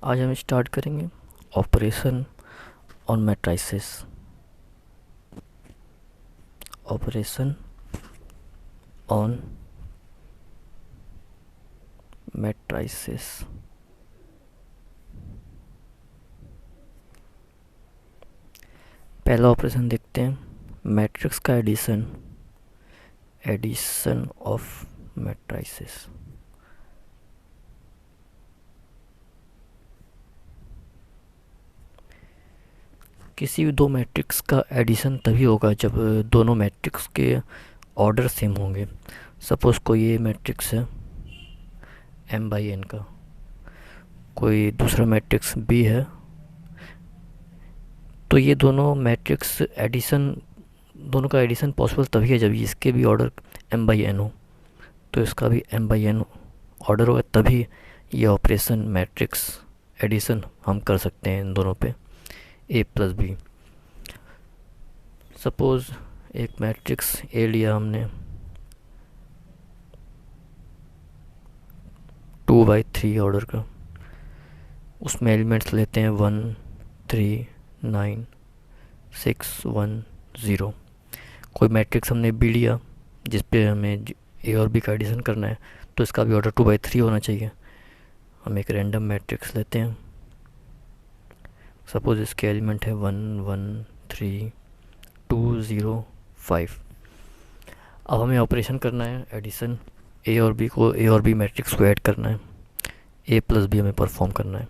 आज हम स्टार्ट करेंगे operation on matrices. Operation on matrices. पहला ऑपरेशन देखते हैं, मैट्रिक्स का एडिशन। Addition of matrices. किसी भी दो मैट्रिक्स का एडिशन तभी होगा जब दोनों मैट्रिक्स के ऑर्डर सेम होंगे। सपोज कोई ये मैट्रिक्स है m/n का, कोई दूसरा मैट्रिक्स b है, तो ये दोनों मैट्रिक्स एडिशन, दोनों का एडिशन पॉसिबल तभी है जब इसके भी ऑर्डर m/n हो, तो इसका भी m/n ऑर्डर होगा, तभी ये ऑपरेशन मैट्रिक्स एडिशन हम कर सकते हैं इन दोनों पे a प्लस बी। सपोज एक मैट्रिक्स ए लिया हमने 2/3 ऑर्डर का, उसमें एलिमेंट्स लेते हैं 1 3 9 6 1 0। कोई मैट्रिक्स हमने बी लिया जिस पे हमें ए और बी का एडिशन करना है, तो इसका भी ऑर्डर 2/3 होना चाहिए। हम एक रैंडम मैट्रिक्स लेते हैं, सपोज इसके एलिमेंट है 1 1 3 2 0 5। अब हमें ऑपरेशन करना है एडिशन, ए और बी मैट्रिक्स को ऐड करना है, ए प्लस बी हमें परफॉर्म करना है।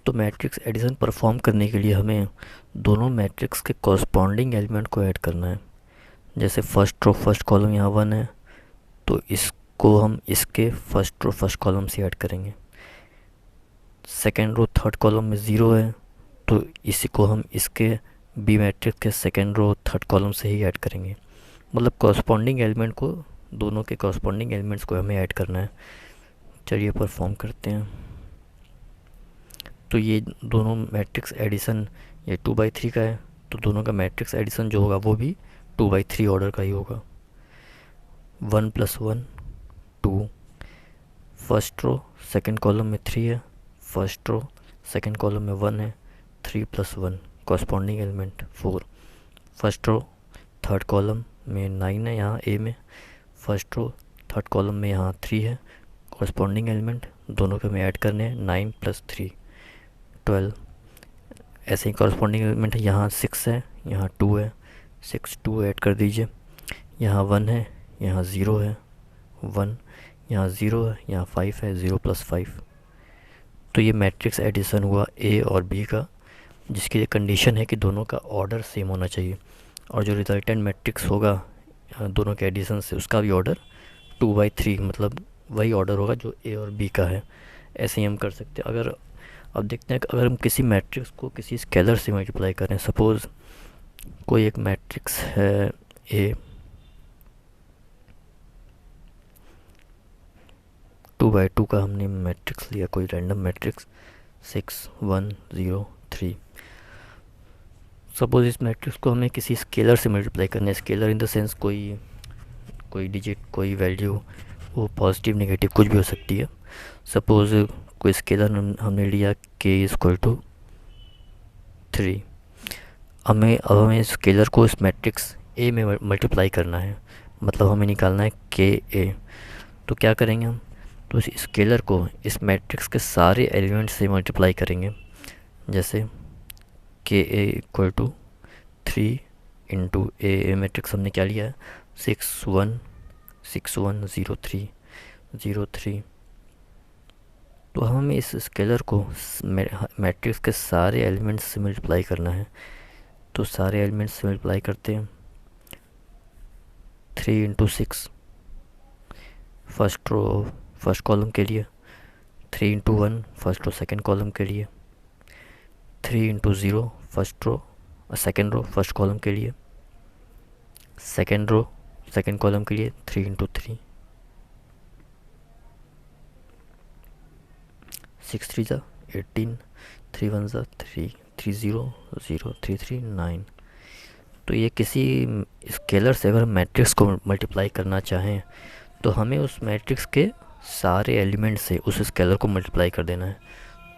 तो मैट्रिक्स एडिशन परफॉर्म करने के लिए हमें दोनों मैट्रिक्स के कॉरस्पॉन्डिंग एलिमेंट को ऐड करना है। जैसे फर्स्ट रो फर्स्ट कॉलम यहाँ 1 है, तो इसको हम इसके फर्स्ट रो फर्स्ट कॉलम से ऐड करेंगे। सेकेंड रो थर्ड कॉलम में 0 है, तो इसी को हम इसके बी मैट्रिक्स के सेकेंड रो थर्ड कॉलम से ही ऐड करेंगे। मतलब कॉरस्पॉन्डिंग एलिमेंट को, दोनों के कॉरस्पॉन्डिंग एलिमेंट्स को हमें ऐड करना है। चलिए परफॉर्म करते हैं। तो ये दोनों मैट्रिक्स एडिशन, ये 2/3 का है, तो दोनों का मैट्रिक्स एडिशन जो होगा वो भी 2/3 ऑर्डर का ही होगा। 1 + 1 2, फर्स्ट रो सेकंड कॉलम में 3 है, फर्स्ट रो सेकंड कॉलम में 1 है, 3 + 1 corresponding element 4। First row third column में 9 है यहाँ ए में, फर्स्ट रो थर्ड कॉलम में यहाँ 3 है, कॉरस्पॉन्डिंग एलिमेंट दोनों के हमें ऐड करने हैं, 9 + 3 12। ऐसे ही कॉरस्पॉन्डिंग एलिमेंट है, यहाँ 6 है, यहाँ 2 है, 6 2 ऐड कर दीजिए। यहाँ 1 है, यहाँ 0 है, 1, यहाँ 0 है, यहाँ 5 है, 0 + 5। तो ये मैट्रिक्स एडिशन हुआ ए और बी का, जिसकी कंडीशन है कि दोनों का ऑर्डर सेम होना चाहिए, और जो रिजल्टेंट मैट्रिक्स होगा दोनों के एडिशन से, उसका भी ऑर्डर 2/3, मतलब वही ऑर्डर होगा जो ए और बी का है। ऐसे ही हम कर सकते हैं। अगर अब देखते हैं कि अगर हम किसी मैट्रिक्स को किसी स्केलर से मल्टीप्लाई करें, सपोज़ कोई एक मैट्रिक्स है ए 2/2 का, हमने मैट्रिक्स लिया कोई रैंडम मैट्रिक्स 6 1 0 3। सपोज़ इस मैट्रिक्स को हमें किसी स्केलर से मल्टीप्लाई करना है। स्केलर इन द सेंस कोई डिजिट, कोई वैल्यू, वो पॉजिटिव नेगेटिव कुछ भी हो सकती है। सपोज़ कोई स्केलर हमने लिया k = 3। अब हमें स्केलर को इस मैट्रिक्स ए में मल्टीप्लाई करना है, मतलब हमें निकालना है ka। तो क्या करेंगे हम, तो इस स्केलर को इस मैट्रिक्स के सारे एलिमेंट्स से मल्टीप्लाई करेंगे। जैसे ka = 3 × a मैट्रिक्स हमने क्या लिया है, 6 1 6 1 0 3 0 3। तो हमें इस स्केलर को मैट्रिक्स के सारे एलिमेंट्स से मल्टीप्लाई करना है। तो सारे एलिमेंट्स से मल्टीप्लाई करते हैं। 3 × 6 फर्स्ट रो फर्स्ट कॉलम के लिए, 3 × 1 फर्स्ट रो सेकंड कॉलम के लिए, 3 × 0 first row second row first column के लिए, सेकंड रो सेकंड कॉलम के लिए 3 × 3, 6 3 18, 3 1 3 3 0 0 3 3 9। तो ये किसी स्केलर से अगर मैट्रिक्स को मल्टीप्लाई करना चाहें, तो हमें उस मैट्रिक्स के सारे एलिमेंट से उस स्केलर को मल्टीप्लाई कर देना है।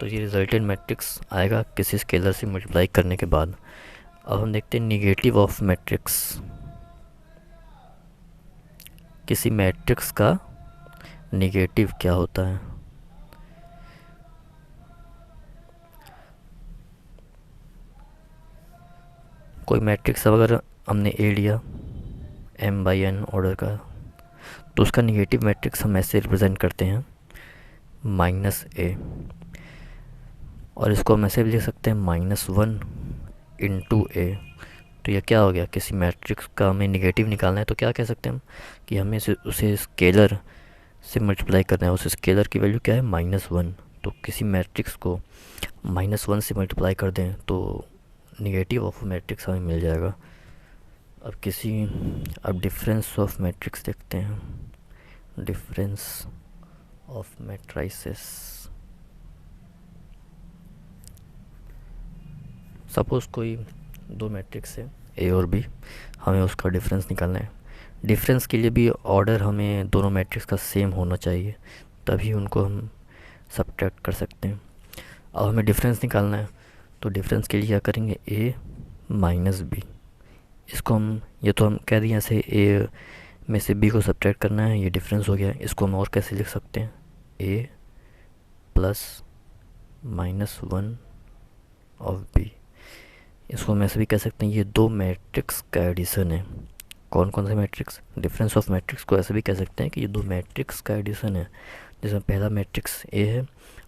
तो ये रिजल्टेंट मैट्रिक्स आएगा किसी स्केलर से मल्टीप्लाई करने के बाद। अब हम देखते हैं निगेटिव ऑफ मैट्रिक्स। किसी मैट्रिक्स का निगेटिव क्या होता है। कोई मैट्रिक्स अगर हमने ए लिया m/n ऑर्डर का, तो उसका निगेटिव मैट्रिक्स हम ऐसे रिप्रेजेंट करते हैं -a, और इसको हम ऐसे भी लिख सकते हैं -1 इंटू ए। तो यह क्या हो गया, किसी मैट्रिक्स का हमें निगेटिव निकालना है तो क्या कह सकते हैं हम कि हमें उसे स्केलर से मल्टीप्लाई करना है। उस स्केलर की वैल्यू क्या है, -1। तो किसी मैट्रिक्स को -1 से मल्टीप्लाई कर दें तो निगेटिव ऑफ मैट्रिक्स हमें मिल जाएगा। अब डिफरेंस ऑफ मैट्रिक्स देखते हैं। Difference of matrices. सपोज़ कोई दो मैट्रिक्स है ए और बी, हमें उसका डिफरेंस निकालना है। डिफरेंस के लिए भी ऑर्डर हमें दोनों मैट्रिक्स का सेम होना चाहिए, तभी उनको हम सब्ट्रैक्ट कर सकते हैं। अब हमें डिफरेंस निकालना है, तो डिफरेंस के लिए क्या करेंगे, ए माइनस बी। इसको हम, ये तो हम कह दिए ऐसे ए में से बी को सब्ट्रैक्ट करना है, ये डिफरेंस हो गया। इसको हम और कैसे लिख सकते हैं, ए प्लस -1 ऑफ बी। इसको हम ऐसे भी कह सकते हैं ये दो मैट्रिक्स का एडिशन है। कौन कौन से मैट्रिक्स, डिफरेंस ऑफ मैट्रिक्स को ऐसे भी कह सकते हैं कि ये दो मैट्रिक्स का एडिशन है, जिसमें पहला मैट्रिक्स ए है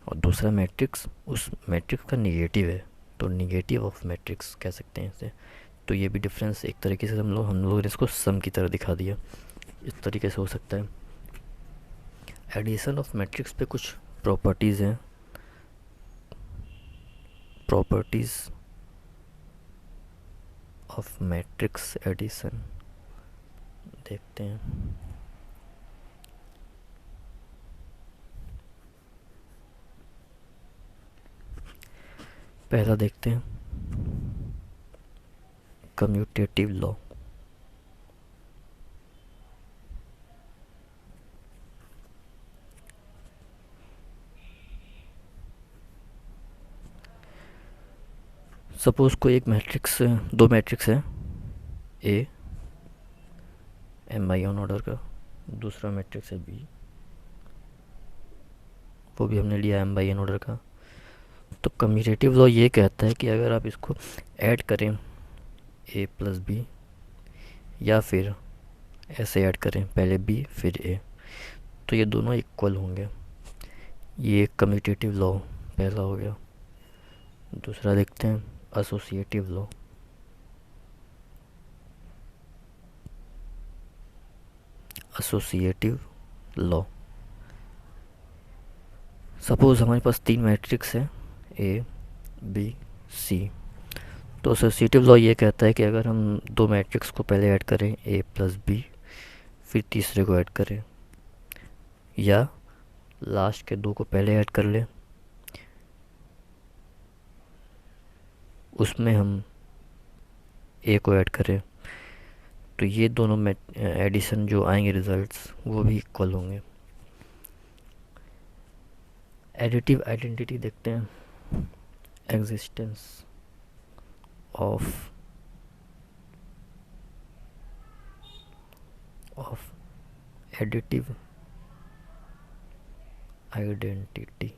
और दूसरा मैट्रिक्स उस मैट्रिक्स का निगेटिव है, तो निगेटिव ऑफ मैट्रिक्स कह सकते हैं इसे। तो ये भी डिफरेंस एक तरीके से हम लोग ने इसको सम की तरह दिखा दिया। इस तरीके से हो सकता है। एडिशन ऑफ मैट्रिक्स पे कुछ प्रॉपर्टीज़ हैं। प्रॉपर्टीज़ ऑफ मैट्रिक्स एडिशन देखते हैं। पहला देखते हैं कम्यूटेटिव लॉ। सपोज कोई एक मैट्रिक्स, दो मैट्रिक्स है, ए m/n ऑर्डर का, दूसरा मैट्रिक्स है बी, वो भी हमने लिया m/n ऑर्डर का। तो कम्यूटेटिव लॉ ये कहता है कि अगर आप इसको ऐड करें a प्लस बी, या फिर ऐसे ऐड करें पहले b फिर a, तो ये दोनों इक्वल होंगे। ये कम्यूटेटिव लॉ पहला हो गया। दूसरा देखते हैं associative law. Associative law, suppose हमारे पास तीन मैट्रिक्स है ए बी सी। तो एसोसिएटिव लॉ ये कहता है कि अगर हम दो मैट्रिक्स को पहले ऐड करें ए प्लस बी, फिर तीसरे को ऐड करें, या लास्ट के दो को पहले ऐड कर लें, उसमें हम ए को ऐड करें, तो ये दोनों एडिशन जो आएंगे रिजल्ट्स वो भी इक्वल होंगे। एडिटिव आइडेंटिटी देखते हैं। Existence of additive identity.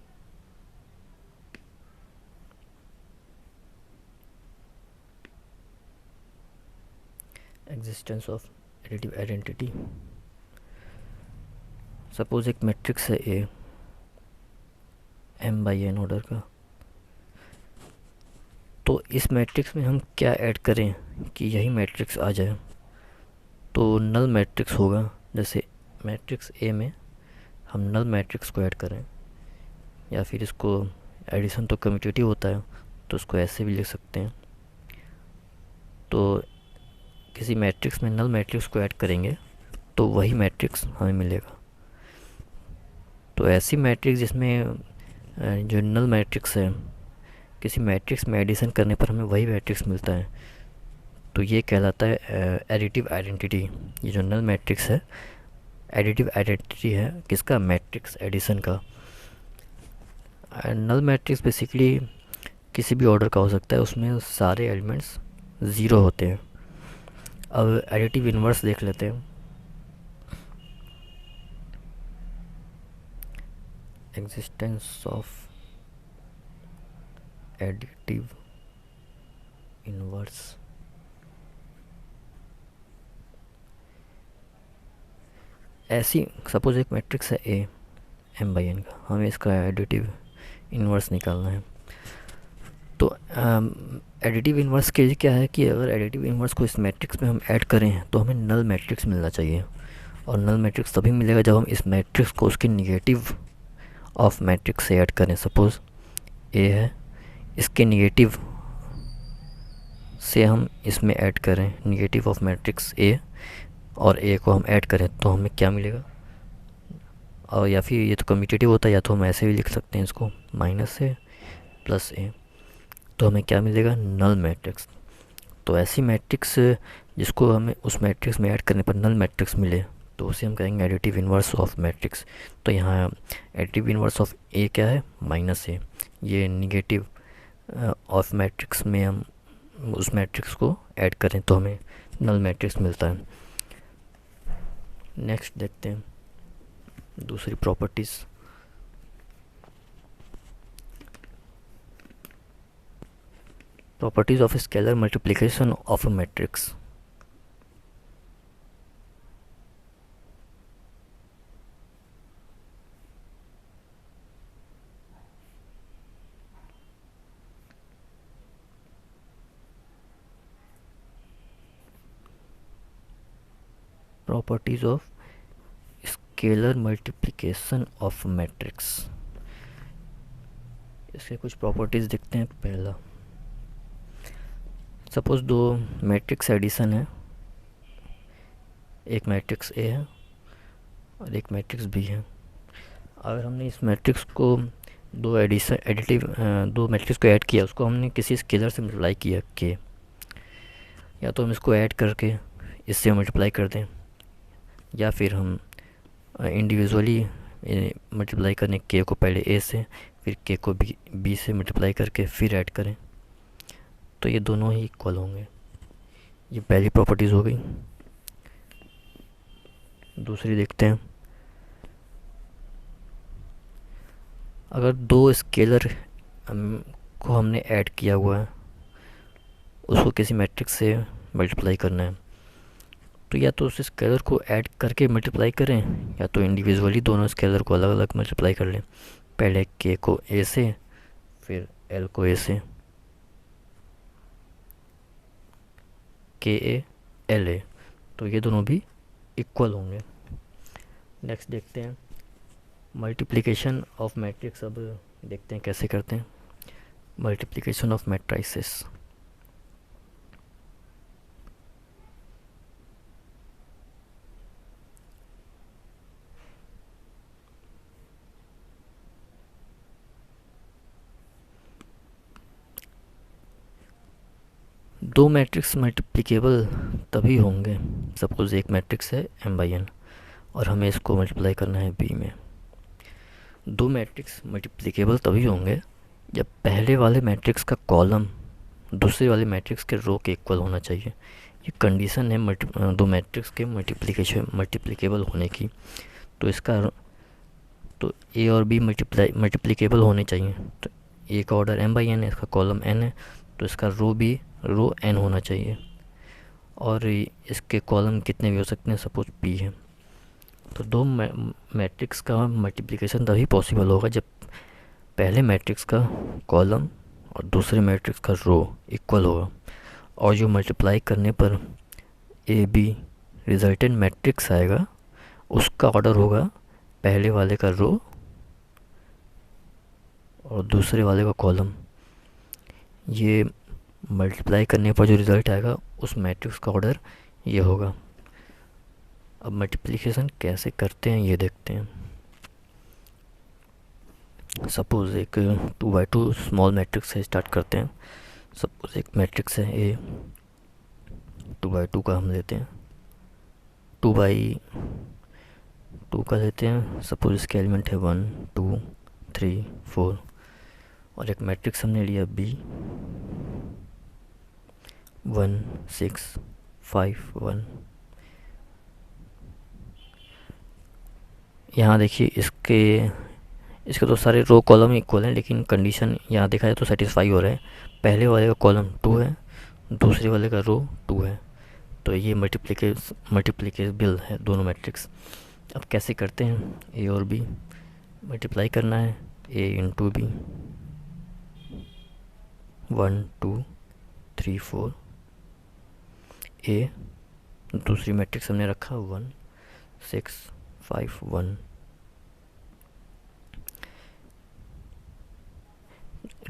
Existence of additive identity, suppose एक मैट्रिक्स है ए m/n ऑर्डर का, तो इस मैट्रिक्स में हम क्या ऐड करें कि यही मैट्रिक्स आ जाए, तो नल मैट्रिक्स होगा। जैसे मैट्रिक्स ए में हम नल मैट्रिक्स को ऐड करें, या फिर इसको एडिशन तो कम्यूटेटिव होता है तो उसको ऐसे भी लिख सकते हैं। तो किसी मैट्रिक्स में नल मैट्रिक्स को ऐड करेंगे तो वही मैट्रिक्स हमें मिलेगा। तो ऐसी मैट्रिक्स जिसमें जो नल मैट्रिक्स है, किसी मैट्रिक्स में एडिशन करने पर हमें वही मैट्रिक्स मिलता है, तो ये कहलाता है एडिटिव आइडेंटिटी। ये जो नल मैट्रिक्स है एडिटिव आइडेंटिटी है किसका, मैट्रिक्स एडिशन का। नल मैट्रिक्स बेसिकली किसी भी ऑर्डर का हो सकता है, उसमें सारे एलिमेंट्स ज़ीरो होते हैं। अब एडिटिव इन्वर्स देख लेते हैं। Existence of additive inverse. ऐसी सपोज एक मैट्रिक्स है ए m/n का, हमें इसका एडिटिव इन्वर्स निकालना है। तो एडिटिव इन्वर्स के लिए क्या है कि अगर एडिटिव इन्वर्स को इस मैट्रिक्स में हम ऐड करें तो हमें नल मैट्रिक्स मिलना चाहिए। और नल मैट्रिक्स तभी मिलेगा जब हम इस मैट्रिक्स को उसके निगेटिव ऑफ मैट्रिक्स से ऐड करें। सपोज़ ए है, इसके निगेटिव से हम इसमें ऐड करें निगेटिव ऑफ मैट्रिक्स ए, और ए को हम ऐड करें तो हमें क्या मिलेगा। और या फिर ये तो कम्यूटेटिव होता है, या तो हम ऐसे भी लिख सकते हैं इसको माइनस ए प्लस ए, तो हमें क्या मिलेगा, नल मैट्रिक्स। तो ऐसी मैट्रिक्स जिसको हमें उस मैट्रिक्स में ऐड करने पर नल मैट्रिक्स मिले तो उसे हम कहेंगे एडिटिव इन्वर्स ऑफ मैट्रिक्स। तो यहाँ एडिटिव इन्वर्स ऑफ ए क्या है, माइनस ए। ये निगेटिव ऑफ मैट्रिक्स में हम उस मैट्रिक्स को ऐड करें तो हमें नल मैट्रिक्स मिलता है। नेक्स्ट देखते हैं दूसरी properties. Properties of scalar multiplication of a matrix. Properties of scalar multiplication of matrix. इसके कुछ प्रॉपर्टीज़ देखते हैं। पहला, सपोज़ दो मैट्रिक्स एडिशन है, एक मैट्रिक्स ए है और एक मैट्रिक्स बी है। अगर हमने इस मैट्रिक्स को दो मैट्रिक्स को ऐड किया, उसको हमने किसी स्केलर से मल्टीप्लाई किया के, या तो हम इसको ऐड करके इससे मल्टीप्लाई कर दें, या फिर हम इंडिविजुअली मल्टीप्लाई करें के को पहले ए से, फिर के को बी से मल्टीप्लाई करके फिर ऐड करें, तो ये दोनों ही इक्वल होंगे। ये पहली प्रॉपर्टीज़ हो गई। दूसरी देखते हैं। अगर दो स्केलर को हमने ऐड किया हुआ है, उसको किसी मैट्रिक्स से मल्टीप्लाई करना है, तो या तो उस स्केलर को ऐड करके मल्टीप्लाई करें, या तो इंडिविजुअली दोनों स्केलर को अलग अलग मल्टीप्लाई कर लें। पहले के को ए से, फिर एल को ए से, के ए एल ए, तो ये दोनों भी इक्वल होंगे। नेक्स्ट देखते हैं मल्टीप्लिकेशन ऑफ मैट्रिक्स। अब देखते हैं कैसे करते हैं मल्टीप्लिकेशन ऑफ मैट्रिसेस। दो मैट्रिक्स मल्टीप्लिकेबल तभी होंगे, सपोज़ एक मैट्रिक्स है m/n और हमें इसको मल्टीप्लाई करना है b में। दो मैट्रिक्स मल्टीप्लिकेबल तभी होंगे जब पहले वाले मैट्रिक्स का कॉलम दूसरे वाले मैट्रिक्स के रो के इक्वल होना चाहिए। ये कंडीशन है दो मैट्रिक्स के मल्टीप्लिकेबल होने की। तो इसका तो ए और बी मल्टीप्लिकेबल होने चाहिए। तो ए का ऑर्डर m/n है, इसका कॉलम n है, तो इसका रो n होना चाहिए। और इसके कॉलम कितने भी हो सकते हैं, सपोज p है। तो दो मैट्रिक्स का मल्टीप्लिकेशन तभी पॉसिबल होगा जब पहले मैट्रिक्स का कॉलम और दूसरे मैट्रिक्स का रो इक्वल होगा, और जो मल्टीप्लाई करने पर ए बी रिजल्टेंट मैट्रिक्स आएगा उसका ऑर्डर होगा पहले वाले का रो और दूसरे वाले का कॉलम। ये मल्टीप्लाई करने पर जो रिज़ल्ट आएगा उस मैट्रिक्स का ऑर्डर ये होगा। अब मल्टीप्लिकेशन कैसे करते हैं ये देखते हैं। सपोज़ एक 2x2 स्मॉल मैट्रिक्स से स्टार्ट करते हैं। सपोज़ एक मैट्रिक्स है ए, 2x2 का हम लेते हैं, 2 बाई टू का लेते हैं, सपोज इसके एलिमेंट है 1 2 3 4, और एक मैट्रिक्स हमने लिया बी 1 6 5 1। यहाँ देखिए इसके तो सारे रो कॉलम इक्वल हैं, लेकिन कंडीशन यहाँ देखा जाए तो सेटिस्फाई हो रहा है। पहले वाले का कॉलम 2 है, दूसरे वाले का रो 2 है, तो ये मल्टीप्लिकेबल है दोनों मैट्रिक्स। अब कैसे करते हैं, ए और बी मल्टीप्लाई करना है, ए इंटू बी 1 2 3 4, ए दूसरी मैट्रिक्स हमने रखा 1 6 5 1।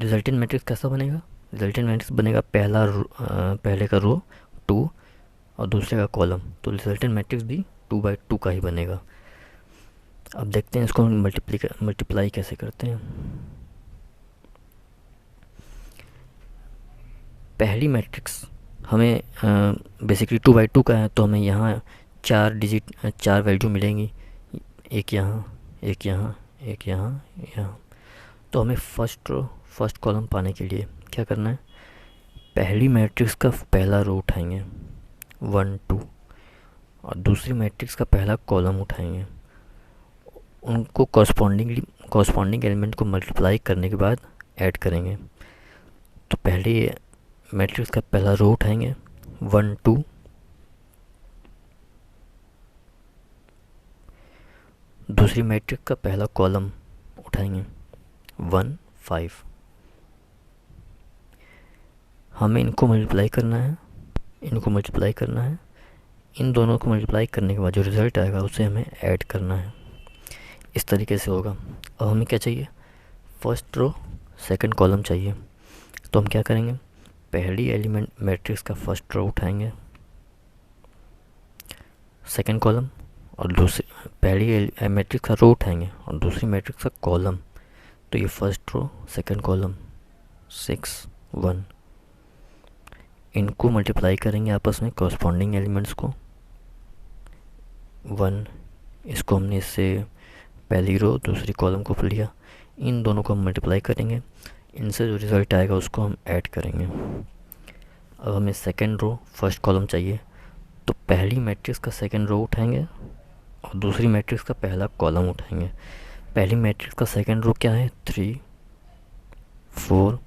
रिजल्टेंट मैट्रिक्स कैसा बनेगा, रिजल्टेंट मैट्रिक्स बनेगा पहले का रो 2 और दूसरे का कॉलम, तो रिजल्टेंट मैट्रिक्स भी 2/2 का ही बनेगा। अब देखते हैं इसको मल्टीप्लाई कैसे करते हैं। पहली मैट्रिक्स हमें बेसिकली 2/2 का है, तो हमें यहाँ 4 वैल्यू मिलेंगी, एक यहाँ एक यहाँ एक यहाँ यहाँ। तो हमें फर्स्ट कॉलम पाने के लिए क्या करना है, पहली मैट्रिक्स का पहला रो उठाएंगे 1 2, और दूसरी मैट्रिक्स का पहला कॉलम उठाएंगे, उनको कॉरस्पॉन्डिंग एलिमेंट को मल्टीप्लाई करने के बाद ऐड करेंगे। तो पहले मैट्रिक्स का पहला रो उठाएंगे 1 2, दूसरी मैट्रिक्स का पहला कॉलम उठाएंगे 1 5। हमें इनको मल्टीप्लाई करना है, इन दोनों को मल्टीप्लाई करने के बाद जो रिज़ल्ट आएगा उसे हमें ऐड करना है। इस तरीके से होगा। अब हमें क्या चाहिए, फर्स्ट रो सेकंड कॉलम चाहिए। तो हम क्या करेंगे, पहली एलिमेंट मैट्रिक्स का फर्स्ट रो उठाएंगे, सेकंड कॉलम, और दूसरी पहली मैट्रिक्स का रो उठाएंगे और दूसरी मैट्रिक्स का कॉलम। तो ये फर्स्ट रो सेकंड कॉलम 6 1, इनको मल्टीप्लाई करेंगे आपस में कॉरस्पॉन्डिंग एलिमेंट्स को 1, इसको हमने इससे पहली रो दूसरी कॉलम को लिया, इन दोनों को हम मल्टीप्लाई करेंगे, इनसे जो रिज़ल्ट आएगा उसको हम ऐड करेंगे। अब हमें सेकंड रो फर्स्ट कॉलम चाहिए, तो पहली मैट्रिक्स का सेकंड रो उठाएंगे और दूसरी मैट्रिक्स का पहला कॉलम उठाएंगे। पहली मैट्रिक्स का सेकंड रो क्या है 3 4,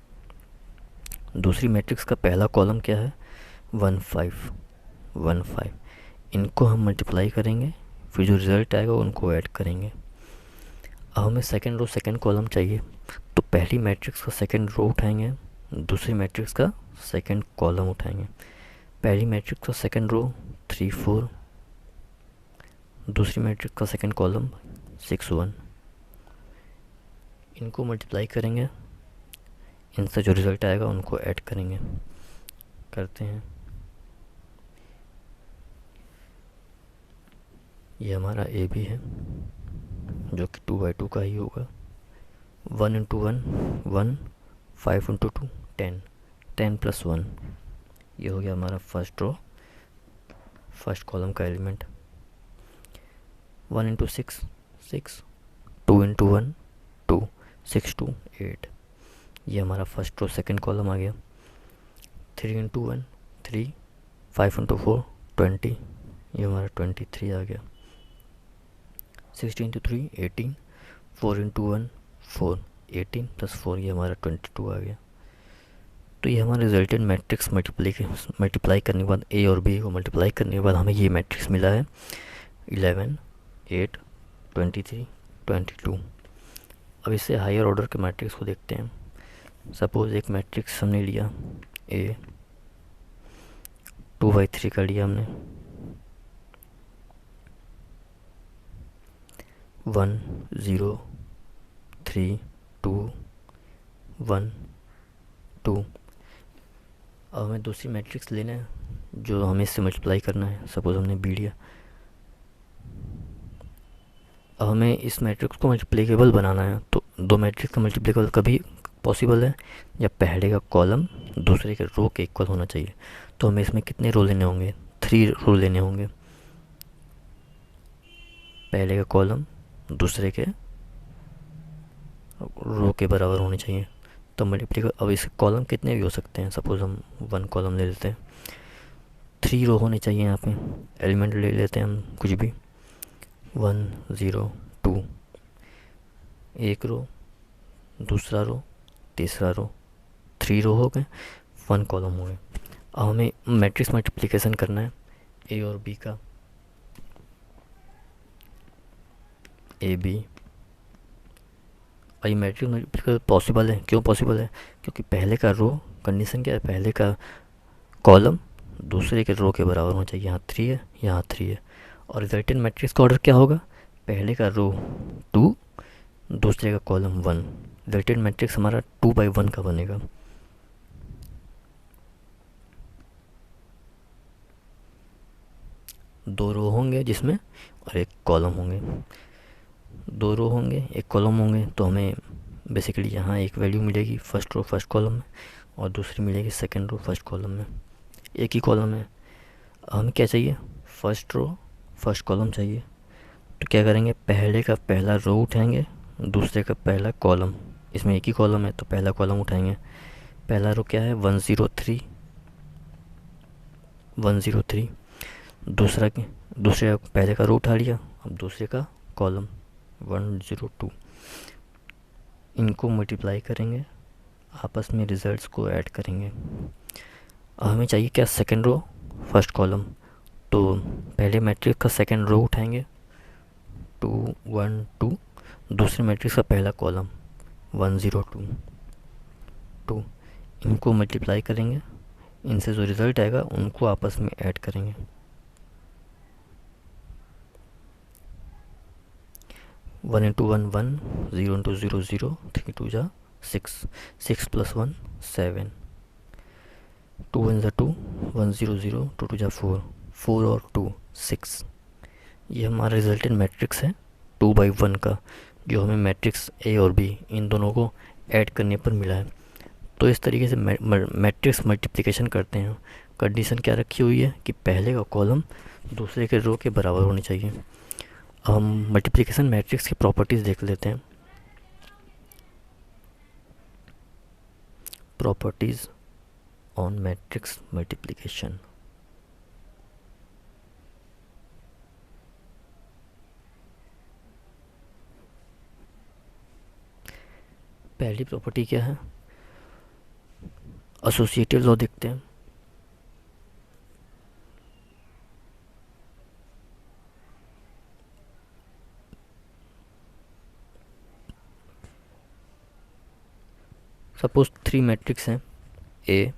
दूसरी मैट्रिक्स का पहला कॉलम क्या है 1 5 1 5। इनको हम मल्टीप्लाई करेंगे, फिर जो रिज़ल्ट आएगा उनको ऐड करेंगे। अब हमें सेकंड रो सेकंड कॉलम चाहिए, तो पहली मैट्रिक्स का सेकंड रो उठाएंगे, दूसरी मैट्रिक्स का सेकंड कॉलम उठाएंगे। पहली मैट्रिक्स का सेकंड रो 3 4, दूसरी मैट्रिक्स का सेकंड कॉलम 6 1। इनको मल्टीप्लाई करेंगे, इनसे जो रिज़ल्ट आएगा उनको ऐड करेंगे। करते हैं, ये हमारा ए बी है जो कि 2/2 का ही होगा। 1 × 1 1, 5 × 2 10, 10 + 1, ये हो गया हमारा फर्स्ट रो फर्स्ट कॉलम का एलिमेंट। 1 × 6 6, 2 × 1 2, 6 2 8, ये हमारा फर्स्ट रो सेकंड कॉलम आ गया। 3 × 1 3, 5 × 4 20, ये हमारा 23 आ गया। 16 × 3 18, 4 × 1 4, 18 + 4, ये हमारा 22 आ गया। तो ये हमारा रिजल्टेंट मैट्रिक्स मल्टीप्लाई करने के बाद ए और बी को मल्टीप्लाई करने के बाद हमें ये मैट्रिक्स मिला है 11 8 23 22। अब इससे हायर ऑर्डर के मैट्रिक्स को देखते हैं। सपोज़ एक मैट्रिक्स हमने लिया ए 2/3 का लिया हमने, 1 0 3 2 1 2। अब हमें दूसरी मैट्रिक्स लेना है जो हमें इससे मल्टीप्लाई करना है। सपोज़ हमने बी लिया, अब हमें इस मैट्रिक्स को मल्टीप्लिकेबल बनाना है। तो दो मैट्रिक्स का मल्टीप्लिकेबल कभी पॉसिबल है जब पहले का कॉलम दूसरे के रो के इक्वल होना चाहिए। तो हमें इसमें कितने रो लेने होंगे, 3 रो लेने होंगे। पहले का कॉलम दूसरे के रो के बराबर होने चाहिए। तो मल्टीप्लाई, अब इसके कॉलम कितने भी हो सकते हैं, सपोज हम 1 कॉलम ले लेते हैं, 3 रो होने चाहिए यहाँ पे। एलिमेंट ले लेते हैं हम कुछ भी, 1 0 2, एक रो, दूसरा रो, तीसरा रो, 3 रो हो गए, 1 कॉलम हो गए। अब हमें मैट्रिक्स मल्टीप्लिकेशन करना है ए और बी का, ए बी। और ये मैट्रिक्स मल्टीप्लिकेशन पॉसिबल है, क्यों पॉसिबल है, क्योंकि पहले का रो, कंडीशन क्या है, पहले का कॉलम दूसरे के रो के बराबर होना चाहिए। यहाँ 3 है, यहाँ 3 है, और रिजल्टेंट मैट्रिक्स का ऑर्डर क्या होगा, पहले का रो 2, दूसरे का कॉलम 1। रिजल्टेंट मैट्रिक्स हमारा 2/1 का बनेगा। दो रो होंगे जिसमें, और एक कॉलम होंगे, 2 रो होंगे, एक कॉलम होंगे, तो हमें बेसिकली यहाँ एक वैल्यू मिलेगी फर्स्ट रो फर्स्ट कॉलम में, और दूसरी मिलेगी सेकंड रो फर्स्ट कॉलम में। एक ही कॉलम है, हमें क्या चाहिए, फर्स्ट रो फर्स्ट कॉलम चाहिए। तो क्या करेंगे, पहले का पहला रो उठाएंगे, दूसरे का पहला कॉलम, इसमें एक ही कॉलम है तो पहला कॉलम उठाएंगे। पहला रो क्या है, 103, 103। दूसरे का पहले का रो उठा लिया, अब दूसरे का कॉलम 102। इनको मल्टीप्लाई करेंगे, आपस में रिजल्ट्स को ऐड करेंगे। अब हमें चाहिए क्या, सेकंड रो फर्स्ट कॉलम। तो पहले मैट्रिक्स का सेकंड रो उठाएंगे 2 1 2, दूसरे मैट्रिक्स का पहला कॉलम 102 2। इनको मल्टीप्लाई करेंगे, इनसे जो रिज़ल्ट आएगा उनको आपस में ऐड करेंगे। One into one one, zero into zero zero, 3 2 जा 6, 6 + 1 7, 2 1 जा 2, 1 0 0, 2 2 जा 4, 4 और 2 6। ये हमारा रिजल्टेंट मैट्रिक्स है 2/1 का, जो हमें मैट्रिक्स ए और बी इन दोनों को ऐड करने पर मिला है। तो इस तरीके से मैट्रिक्स मल्टीप्लिकेशन करते हैं। कंडीशन क्या रखी हुई है कि पहले का कॉलम दूसरे के रो के बराबर होने चाहिए। हम मल्टीप्लिकेशन मैट्रिक्स की प्रॉपर्टीज़ देख लेते हैं। Properties on matrix multiplication. पहली प्रॉपर्टी क्या है, एसोसिएटिव लॉ देखते हैं। सपोज 3 मैट्रिक्स हैं ए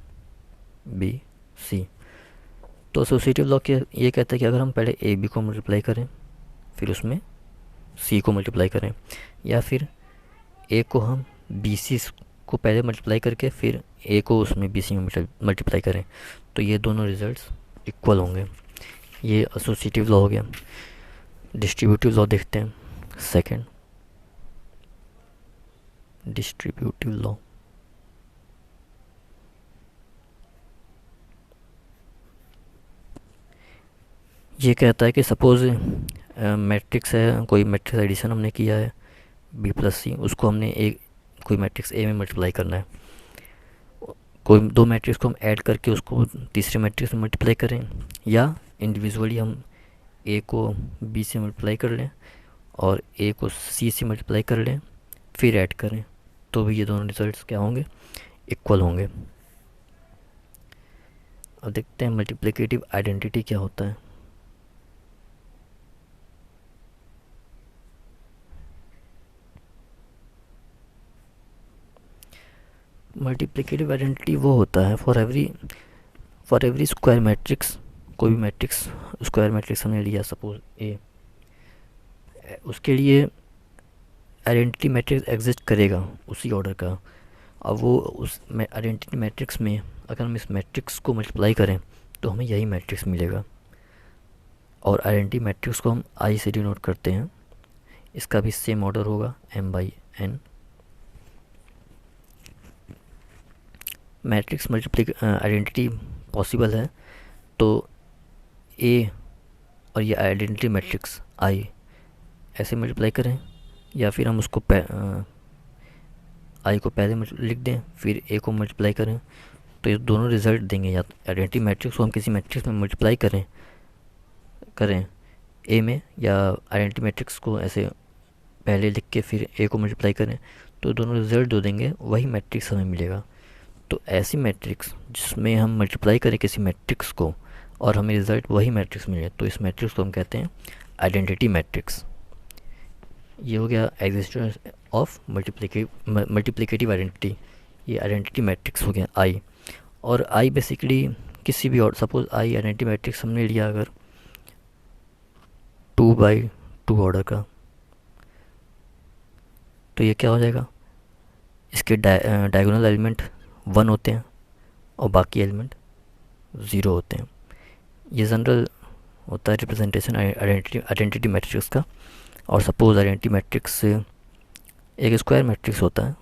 बी सी। तो एसोसिएटिव लॉ ये कहता है कि अगर हम पहले ए बी को मल्टीप्लाई करें, फिर उसमें सी को मल्टीप्लाई करें, या फिर ए को हम बी सी को पहले मल्टीप्लाई करके फिर ए को उसमें बी सी में मल्टीप्लाई करें, तो ये दोनों रिजल्ट्स इक्वल होंगे। ये एसोसिएटिव लॉ हो गया। डिस्ट्रीब्यूटिव लॉ देखते हैं। Second, distributive law. ये कहता है कि सपोज़ मैट्रिक्स है, कोई मैट्रिक्स एडिशन हमने किया है बी प्लस सी, उसको हमने एक कोई मैट्रिक्स ए में मल्टीप्लाई करना है। कोई 2 मैट्रिक्स को हम ऐड करके उसको तीसरे मैट्रिक्स में मल्टीप्लाई करें, या इंडिविजुअली हम ए को बी से मल्टीप्लाई कर लें और ए को सी से मल्टीप्लाई कर लें, फिर ऐड करें, तो भी ये दोनों रिजल्ट्स क्या होंगे, इक्वल होंगे। अब देखते हैं मल्टीप्लिकेटिव आइडेंटिटी क्या होता है। मल्टीप्लिकेटिव आइडेंटिटी वो होता है फॉर एवरी स्क्वायर मैट्रिक्स। कोई भी मैट्रिक्स, स्क्वायर मैट्रिक्स हमने लिया सपोज ए, उसके लिए आइडेंटिटी मैट्रिक्स एग्जिस्ट करेगा उसी ऑर्डर का। अब वो उस आइडेंटिटी मैट्रिक्स में अगर हम इस मैट्रिक्स को मल्टीप्लाई करें तो हमें यही मैट्रिक्स मिलेगा। और आइडेंटिटी मैट्रिक्स को हम आई से डिनोट करते हैं। इसका भी सेम ऑर्डर होगा m/n। मैट्रिक्स आइडेंटिटी पॉसिबल है तो ए और ये आइडेंटिटी मैट्रिक्स आई ऐसे मल्टीप्लाई करें, या फिर हम उसको आई को पहले लिख दें फिर ए को मल्टीप्लाई करें, तो ये दोनों रिजल्ट देंगे। या आइडेंटिटी मैट्रिक्स को हम किसी मैट्रिक्स में मल्टीप्लाई करें करें ए में, या आइडेंटिटी मैट्रिक्स को ऐसे पहले लिख के फिर ए को मल्टीप्लाई करें, तो दोनों रिजल्ट जो देंगे वही मैट्रिक्स हमें मिलेगा। तो ऐसी मैट्रिक्स जिसमें हम मल्टीप्लाई करें किसी मैट्रिक्स को और हमें रिज़ल्ट वही मैट्रिक्स मिले, तो इस मैट्रिक्स को हम कहते हैं आइडेंटिटी मैट्रिक्स। ये हो गया एग्जिस्टेंस ऑफ मल्टीप्लिकेटिव आइडेंटिटी, ये आइडेंटिटी मैट्रिक्स हो गया आई। और आई बेसिकली किसी भी और, सपोज आई आइडेंटिटी मैट्रिक्स हमने लिया अगर 2 by 2 ऑर्डर का, तो ये क्या हो जाएगा, इसके डायगोनल एलिमेंट 1 होते हैं और बाकी एलिमेंट 0 होते हैं। ये जनरल होता है रिप्रेजेंटेशन आइडेंटिटी मैट्रिक्स का। और सपोज आइडेंटिटी मैट्रिक्स एक स्क्वायर मैट्रिक्स होता है,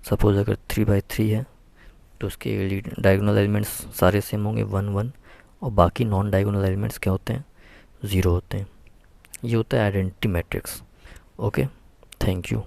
सपोज अगर 3 by 3 है तो उसके डायगोनल एलिमेंट्स सारे सेम होंगे 1 1, और बाकी नॉन डायगोनल एलिमेंट्स क्या होते हैं, 0 होते हैं। ये होता है identity matrix. Okay, thank you.